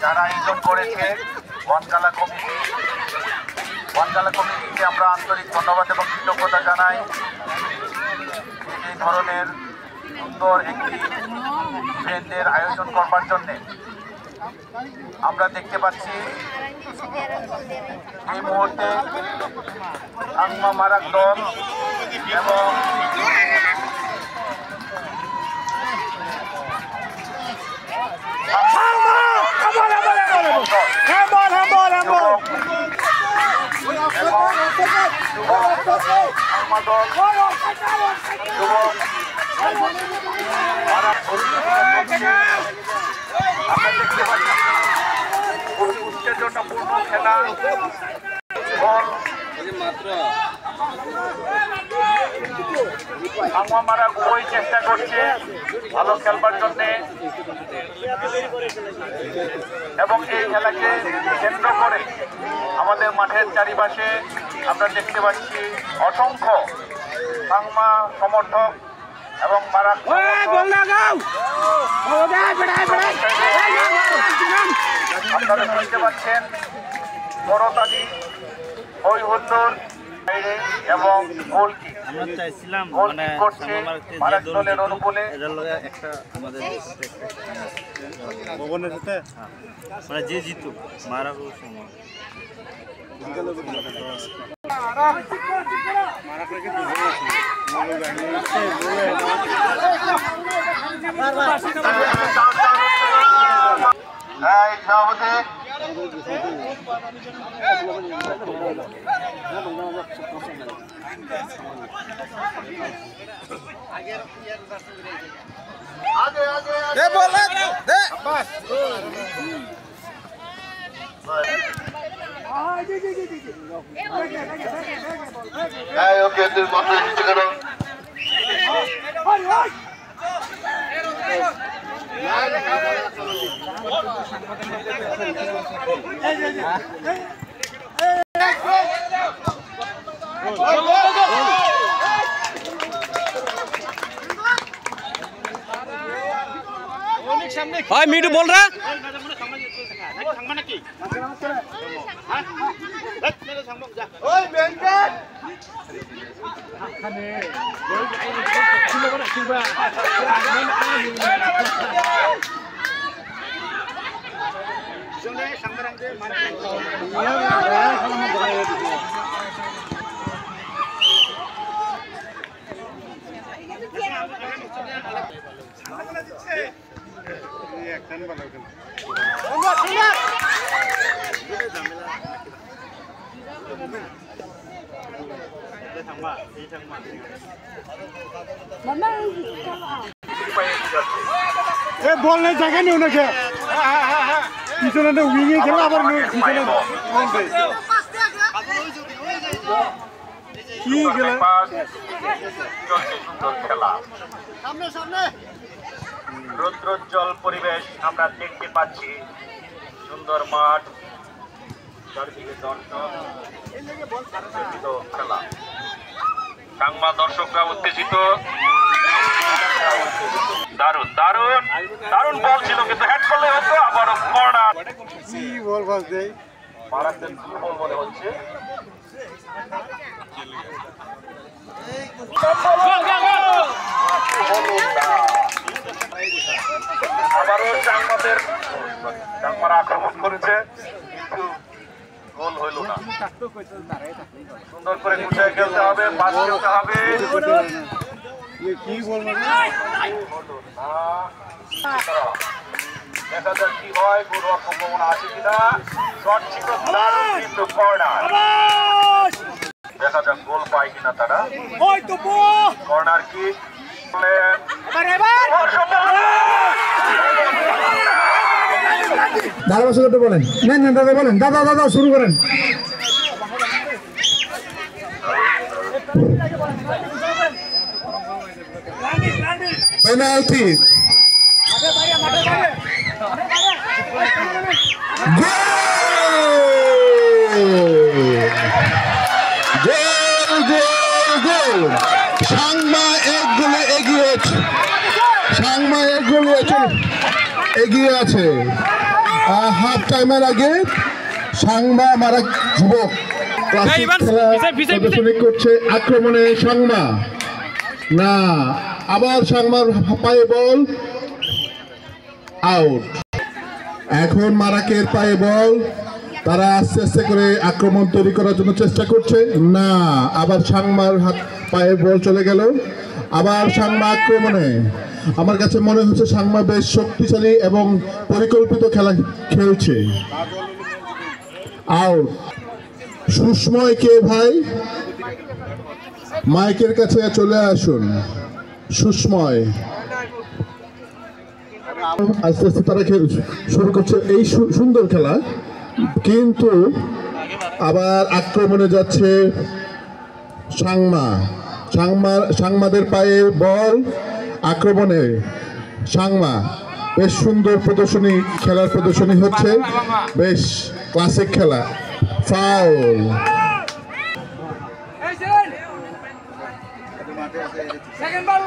যারা আয়োজন করেছে বনগালা কমিটিকে আমরা আন্তরিক ধন্যবাদ এবং কৃতজ্ঞতা জানাই। এই ধরনের সুন্দর একটি ইভেন্টের আয়োজন করবার জন্যে আমরা দেখতে পাচ্ছি এই মুহূর্তে আংমা মারাক দল এবং উত্তেজনাপূর্ণ খেলা মারা খুবই চেষ্টা করছে ভালো খেলবার জন্যে এবং এই খেলাকে কেন্দ্র করে আমাদের মাঠের চারিপাশে আমরা দেখতে পাচ্ছি অসংখ্য সাংমা সমর্থক এবং মারা আপনারা বুঝতে পারছেন বড়তালি হই হুল্লোড় এবং গোলকি আমরা চাইছিলাম মানে মারাক দলের অনুকূলে একটা আমাদের ভবনের সাথে মানে যে জিতু মারা সময় সভাপতি ওকে তুই মাত্র নিচে করো भाई मीटू बोल रहा बोलने जगह नहीं होना क्या পিছনে তো উইংয়ে খেলা আবার পিছনে কি গেল খেলা সামনে সামনে রৌদ্রোজ্জ্বল পরিবেশ আমরা দেখতে পাচ্ছি সুন্দর মাঠ চারদিকে দর্শক খেলা সাংমা দর্শকরা উত্তেজিত দারুণ দারুণ দারুণ বল ছিল কিন্তু হেড করলে হতো আবারও কর্নার কি বল বাস দেই মারাকদের কি বল মনে হচ্ছে আবারও চাংমারা আক্রমণ করেছে কিন্তু গোল হইল না সুন্দর করে গুছিয়ে খেলতে হবে পাস খেলতে হবে কি বলবো দেখা যাক কি হয় গোল হওয়ার সম্ভাবনা আছে কিনা শট ছিল দারুণ কিন্তু কর্নার দেখা যাক গোল পায় কিনা তারা কর্নার কিক দাদা বসে করতে বলেন না না দাদা বলেন দাদা দাদা শুরু করেন পেনাল্টি সাংমা এক গোলে এগিয়ে সাংমা এগিয়ে আছে। হাফ টাইমের আগে সাংমা মারা যুবক ক্লাসিক খেলা প্রদর্শনী করছে। আক্রমণে সাংমা, না, আবার সাংমার পায়ে বল, আউট। এখন মারাকের পায়ে বল, তারা আস্তে আস্তে করে আক্রমণ তৈরি করার জন্য চেষ্টা করছে, না, আবার সাংমার পায়ে বল চলে গেল। আবার সাংমা আক্রমণে। আমার কাছে মনে হচ্ছে সাংমা বেশ শক্তিশালী এবং পরিকল্পিত খেলা খেলছে। আউট। সুস্ময় কে ভাই, মাইকের কাছে চলে আসুন। সুস্ময়। আস্তে আস্তে তারা শুরু করছে এই সুন্দর খেলা, কিন্তু আবার আক্রমণে যাচ্ছে সাংমা। সাংমাদের পায়ে বল, আক্রমণে সাংমা। বেশ সুন্দর প্রদর্শনী, খেলার প্রদর্শনী হচ্ছে, বেশ ক্লাসিক খেলা। ফাউল। সেকেন্ড বল